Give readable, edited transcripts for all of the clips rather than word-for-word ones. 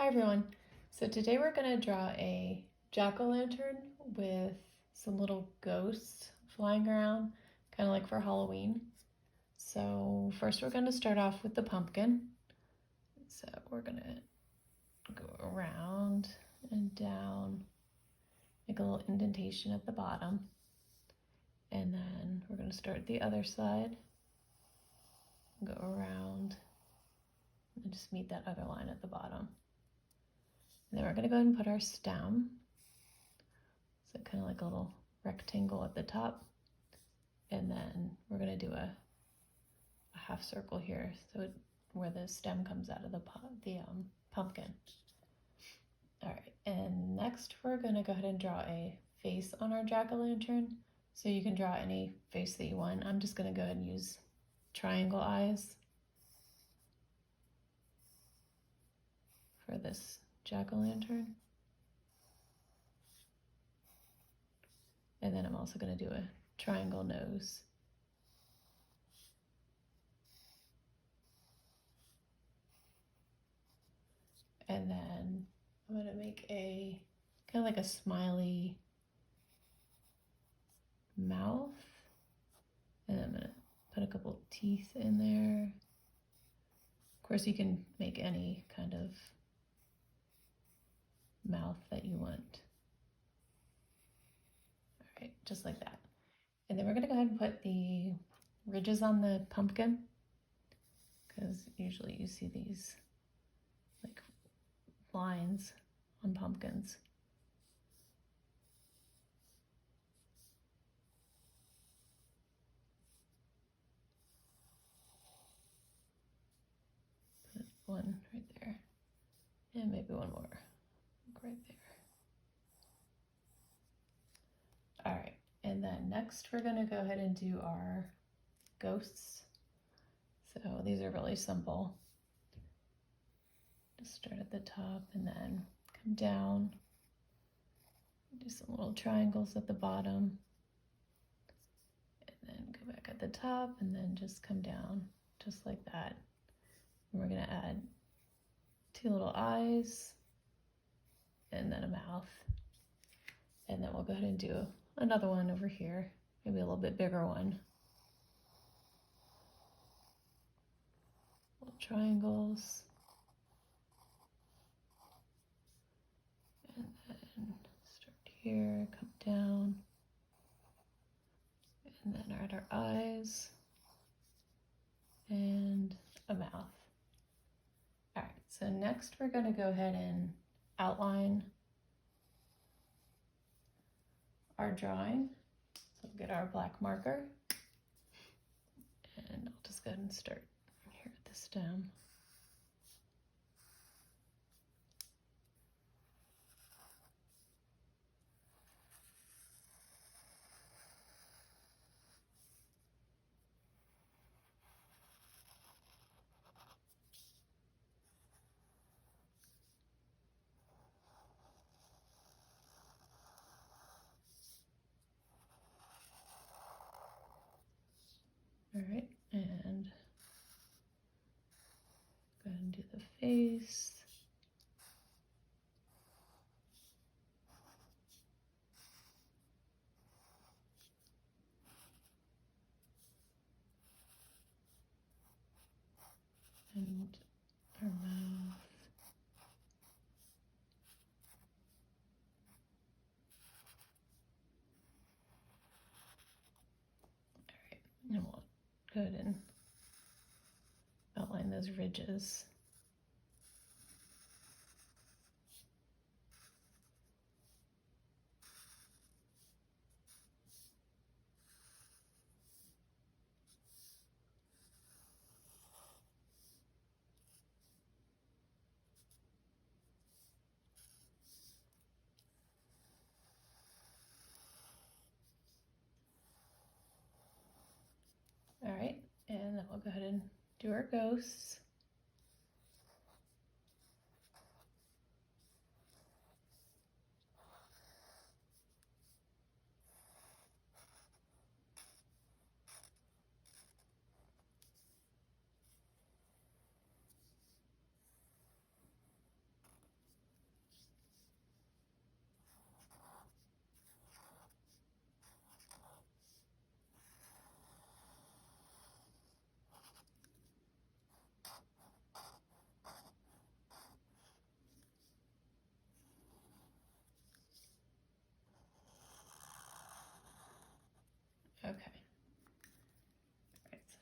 Hi everyone. So today we're going to draw a jack-o'-lantern with some little ghosts flying around, kind of like for Halloween. So first we're going to start off with the pumpkin. So we're going to go around and down, make a little indentation at the bottom. And then we're going to start the other side, go around, and just meet that other line at the bottom. And then we're going to go ahead and put our stem. So kind of like a little rectangle at the top. And then we're going to do a half circle here, so where the stem comes out of the pumpkin. All right, and next we're going to go ahead and draw a face on our jack-o'-lantern. So you can draw any face that you want. I'm just going to go ahead and use triangle eyes for this jack-o'-lantern. And then I'm also going to do a triangle nose. And then I'm going to make a kind of like a smiley mouth. And I'm going to put a couple teeth in there. Of course, you can make any kind of mouth that you want. All right, just like that. And then we're going to go ahead and put the ridges on the pumpkin, because usually you see these like lines on pumpkins. Put one right there, and maybe one more right there. All right, and then next we're going to go ahead and do our ghosts. So these are really simple. Just start at the top and then come down. Do some little triangles at the bottom. And then go back at the top and then just come down just like that. And we're going to add two little eyes and then a mouth. And then we'll go ahead and do another one over here, maybe a little bit bigger one. Little triangles. And then start here, come down. And then add our eyes and a mouth. All right, so next we're going to go ahead and outline our drawing. So we'll get our black marker, and I'll just go ahead and start here at the stem. All right, and go ahead and do the face. And our mouth. All right, and we'll go ahead and outline those ridges. All right, and then we'll go ahead and do our ghosts.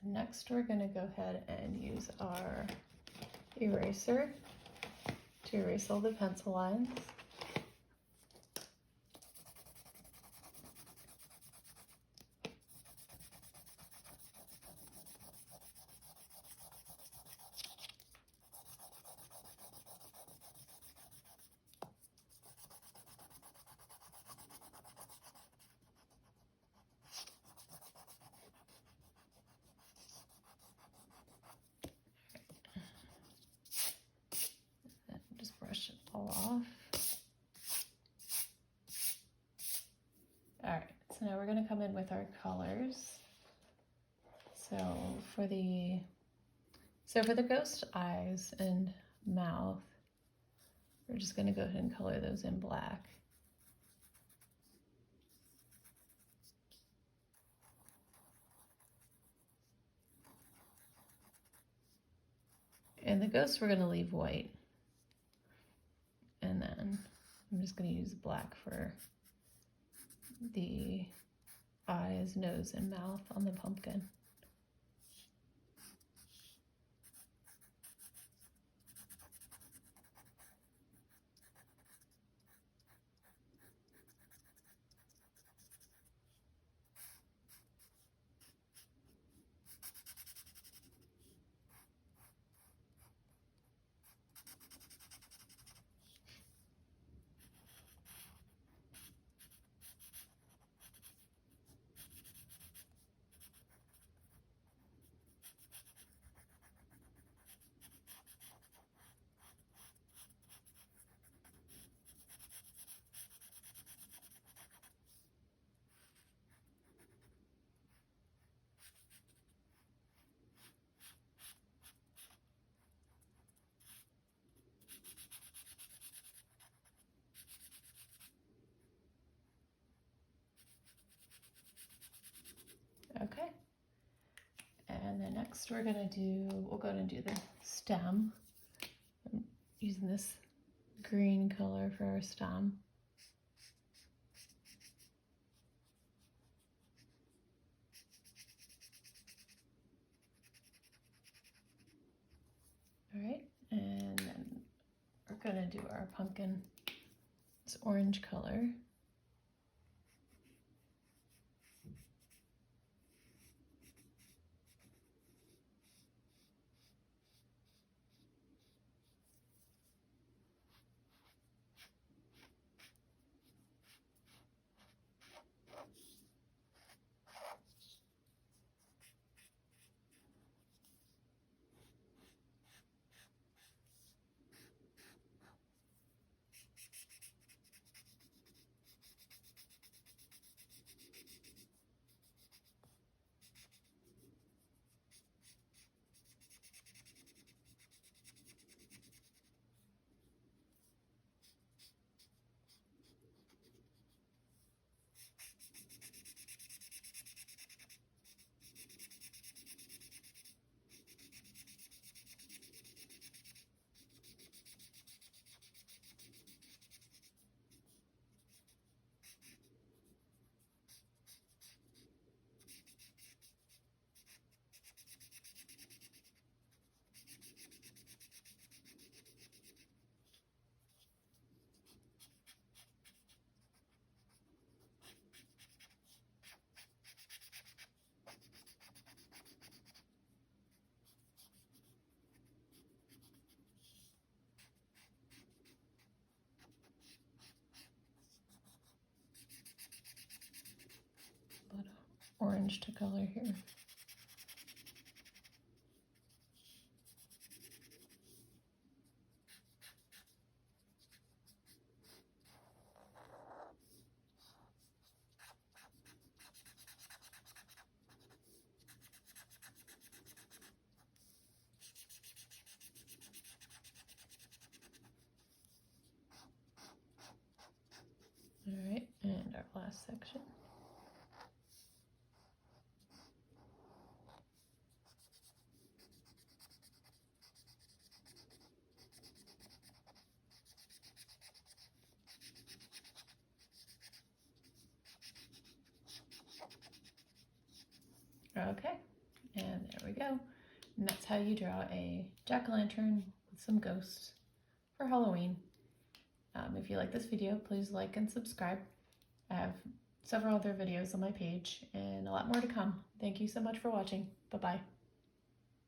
Next, we're going to go ahead and use our eraser to erase all the pencil lines. Just brush it all off. All right, so now we're going to come in with our colors. So for the ghost eyes and mouth, we're just going to go ahead and color those in black. And the ghosts we're going to leave white. And then I'm just going to use black for the eyes, nose, and mouth on the pumpkin. Okay. And then next we'll go ahead and do the stem. I'm using this green color for our stem. All right, and then we're gonna do our pumpkin, this orange color. A lot of orange to color here. All right, and our last section. Okay, And there we go. And that's how you draw a jack-o'-lantern with some ghosts for Halloween. If you like this video, please like and subscribe. I have several other videos on my page and a lot more to come. Thank you so much for watching. Bye-bye.